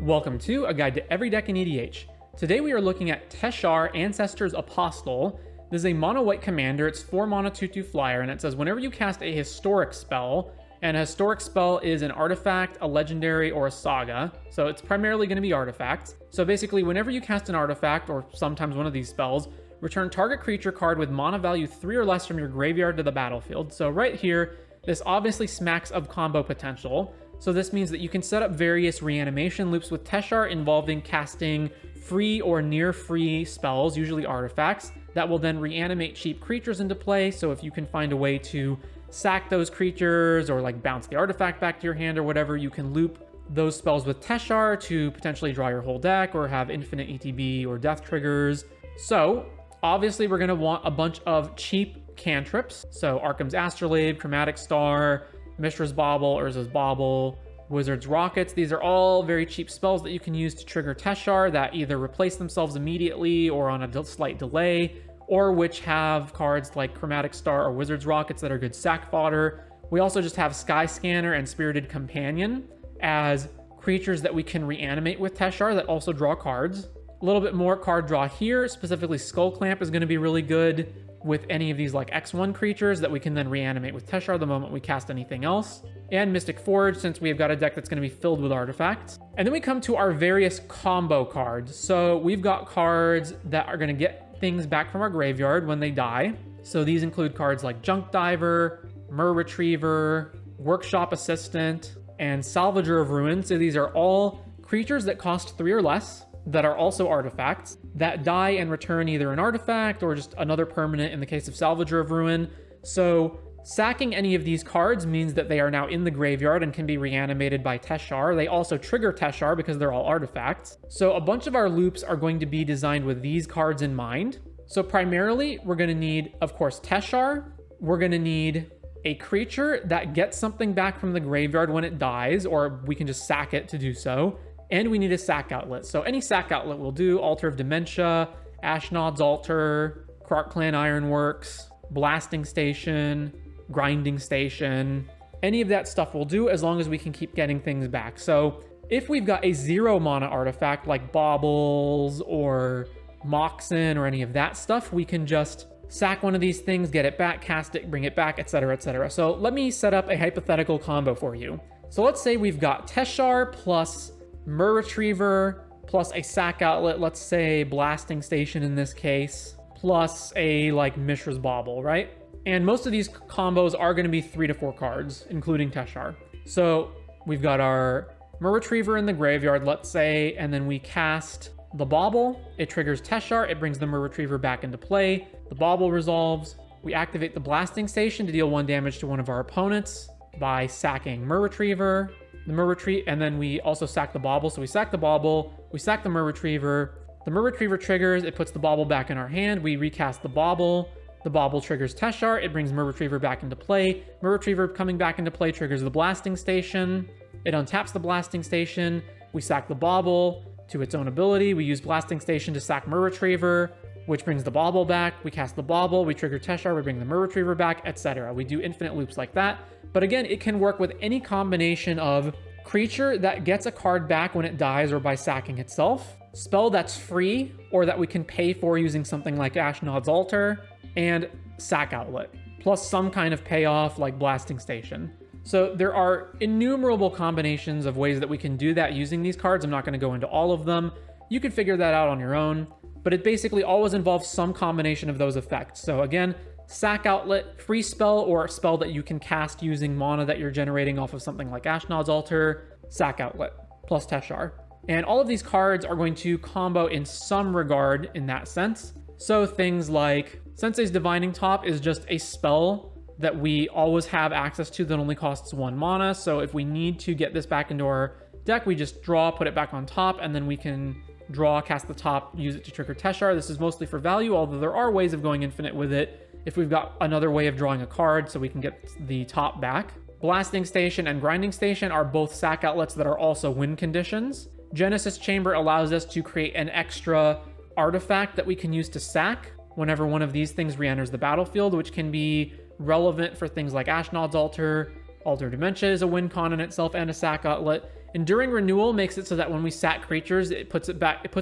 Welcome to A Guide to Every Deck in EDH. Today we are looking at Teshar, Ancestor's Apostle. This is a mono-white commander. It's 4 mana 2/2 flyer, and it says whenever you cast a historic spell, and a historic spell is an artifact, a legendary, or a saga, so it's primarily going to be artifacts. So basically, whenever you cast an artifact, or sometimes one of these spells, return target creature card with mana value 3 or less from your graveyard to the battlefield. So right here, this obviously smacks of combo potential. So this means that you can set up various reanimation loops with Teshar involving casting free or near free spells, usually artifacts, that will then reanimate cheap creatures into play. So if you can find a way to sack those creatures or like bounce the artifact back to your hand or whatever, you can loop those spells with Teshar to potentially draw your whole deck or have infinite ETB or death triggers. So obviously we're going to want a bunch of cheap cantrips. So Arkham's Astrolabe, Chromatic Star, Mishra's Bauble, Urza's Bauble, Wizard's Rockets. These are all very cheap spells that you can use to trigger Teshar that either replace themselves immediately or on a slight delay, or which have cards like Chromatic Star or Wizard's Rockets that are good sack fodder. We also just have Sky Scanner and Spirited Companion as creatures that we can reanimate with Teshar that also draw cards. A little bit more card draw here, specifically Skull Clamp is going to be really good with any of these like X1 creatures that we can then reanimate with Teshar the moment we cast anything else. And Mystic Forge, since we have got a deck that's going to be filled with artifacts. And then we come to our various combo cards. So we've got cards that are going to get things back from our graveyard when they die. So these include cards like Junk Diver, Mer Retriever, Workshop Assistant, and Salvager of Ruin. So these are all creatures that cost 3 or less, that are also artifacts, that die and return either an artifact or just another permanent in the case of Salvager of Ruin. So sacking any of these cards means that they are now in the graveyard and can be reanimated by Teshar. They also trigger Teshar because they're all artifacts. So a bunch of our loops are going to be designed with these cards in mind. So primarily, we're going to need, of course, Teshar. We're going to need a creature that gets something back from the graveyard when it dies, or we can just sack it to do so. And we need a sack outlet. So any sack outlet will do. Altar of Dementia, Ashnod's Altar, Krark Clan Ironworks, Blasting Station, Grinding Station. Any of that stuff will do as long as we can keep getting things back. So if we've got a 0 mana artifact like Baubles or Moxen or any of that stuff, we can just sack one of these things, get it back, cast it, bring it back, etc., etc. So let me set up a hypothetical combo for you. So let's say we've got Teshar plus Mer Retriever plus a sack outlet, let's say Blasting Station in this case, plus a like Mishra's Bauble, right? And most of these combos are going to be 3 to 4 cards, including Teshar. So we've got our Mer Retriever in the graveyard, let's say, and then we cast the Bauble. It triggers Teshar. It brings the Mer Retriever back into play. The Bauble resolves. We activate the Blasting Station to deal 1 damage to one of our opponents by sacking Mer Retriever. The Mer Retriever, and then we also sack the Bauble. So we sack the Bauble, we sack the Mer Retriever. The Mer Retriever triggers, it puts the Bauble back in our hand. We recast the Bauble. The Bauble triggers Teshar. It brings Mer Retriever back into play. Mer Retriever coming back into play triggers the Blasting Station. It untaps the Blasting Station. We sack the Bauble to its own ability. We use Blasting Station to sack Mer Retriever, which brings the Bauble back. We cast the Bauble, we trigger Teshar, we bring the Mer Retriever back, etc. We do infinite loops like that. But again, it can work with any combination of creature that gets a card back when it dies or by sacking itself, spell that's free or that we can pay for using something like Ashnod's Altar, and sack outlet, plus some kind of payoff like Blasting Station. So there are innumerable combinations of ways that we can do that using these cards. I'm not going to go into all of them. You can figure that out on your own, but it basically always involves some combination of those effects. So again, sack outlet, free spell, or a spell that you can cast using mana that you're generating off of something like Ashnod's Altar, sack outlet, plus Teshar. And all of these cards are going to combo in some regard in that sense. So things like Sensei's Divining Top is just a spell that we always have access to that only costs 1 mana. So if we need to get this back into our deck, we just draw, put it back on top, and then we can draw, cast the top, use it to trigger Teshar. This is mostly for value, although there are ways of going infinite with it if we've got another way of drawing a card so we can get the top back. Blasting Station and Grinding Station are both sack outlets that are also win conditions. Genesis Chamber allows us to create an extra artifact that we can use to sack whenever one of these things re-enters the battlefield, which can be relevant for things like Ashnod's Altar. Altar of Dementia is a win con in itself and a sack outlet. Enduring Renewal makes it so that when we sack creatures, it puts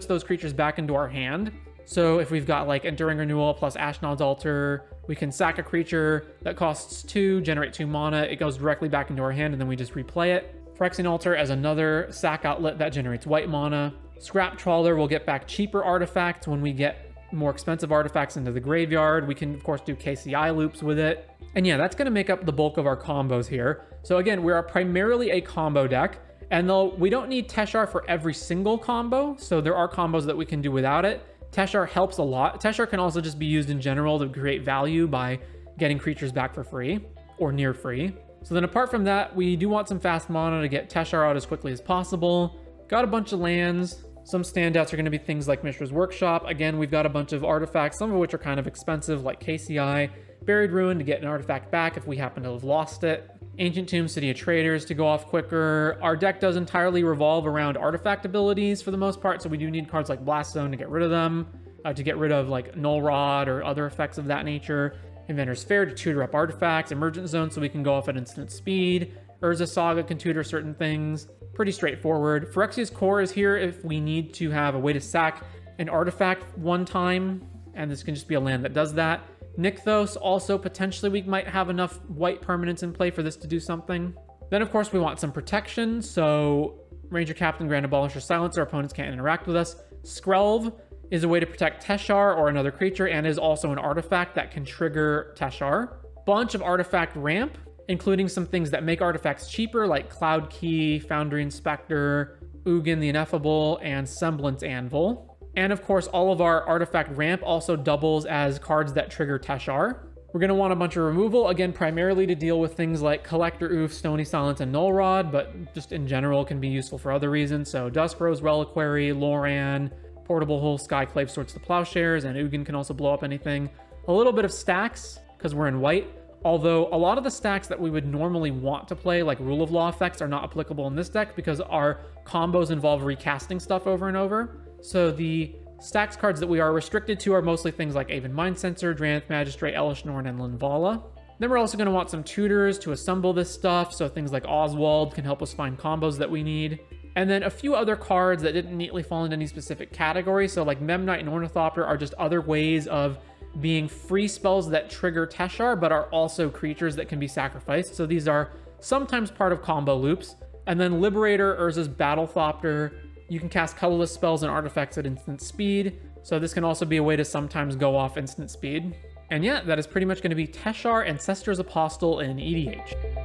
those creatures back into our hand. So if we've got like Enduring Renewal plus Ashnod's Altar, we can sack a creature that costs 2, generate 2 mana, it goes directly back into our hand, and then we just replay it. Phyrexian Altar as another sack outlet that generates white mana. Scrap Trawler will get back cheaper artifacts when we get more expensive artifacts into the graveyard. We can, of course, do KCI loops with it. And yeah, that's going to make up the bulk of our combos here. So again, we are primarily a combo deck. And though we don't need Teshar for every single combo, so there are combos that we can do without it, Teshar helps a lot. Teshar can also just be used in general to create value by getting creatures back for free or near free. So then apart from that, we do want some fast mana to get Teshar out as quickly as possible. Got a bunch of lands. Some standouts are going to be things like Mishra's Workshop. Again, we've got a bunch of artifacts, some of which are kind of expensive, like KCI. Buried Ruin to get an artifact back if we happen to have lost it. Ancient Tomb, City of Traders to go off quicker. Our deck does entirely revolve around artifact abilities for the most part, so we do need cards like Blast Zone to get rid of them, to get rid of like Null Rod or other effects of that nature. Inventor's Fair to tutor up artifacts. Emergent Zone so we can go off at instant speed. Urza Saga can tutor certain things. Pretty straightforward. Phyrexia's Core is here if we need to have a way to sack an artifact one time, and this can just be a land that does that. Nykthos, also potentially we might have enough white permanents in play for this to do something. Then of course we want some protection, so Ranger Captain, Grand Abolisher, Silencer, opponents can't interact with us. Skrelv is a way to protect Teshar or another creature and is also an artifact that can trigger Teshar. Bunch of artifact ramp, including some things that make artifacts cheaper like Cloud Key, Foundry Inspector, Ugin the Ineffable, and Semblance Anvil. And of course, all of our artifact ramp also doubles as cards that trigger Teshar. We're going to want a bunch of removal, again, primarily to deal with things like Collector Oof, Stony Silence, and Null Rod, but just in general can be useful for other reasons. So Dusk Rose Reliquary, Loran, Portable Hole, Skyclave, Swords to Plowshares, and Ugin can also blow up anything. A little bit of stacks, because we're in white. Although a lot of the stacks that we would normally want to play, like Rule of Law effects, are not applicable in this deck because our combos involve recasting stuff over and over. So the stacks cards that we are restricted to are mostly things like Aven Mindcensor, Drannith Magistrate, Elish Norn, and Linvala. Then we're also going to want some tutors to assemble this stuff, so things like Oswald can help us find combos that we need. And then a few other cards that didn't neatly fall into any specific category, so like Memnite and Ornithopter are just other ways of being free spells that trigger Teshar, but are also creatures that can be sacrificed. So these are sometimes part of combo loops. And then Liberator, Urza's Battlethopter. You can cast colorless spells and artifacts at instant speed. So this can also be a way to sometimes go off instant speed. And yeah, that is pretty much going to be Teshar, Ancestor's Apostle in EDH.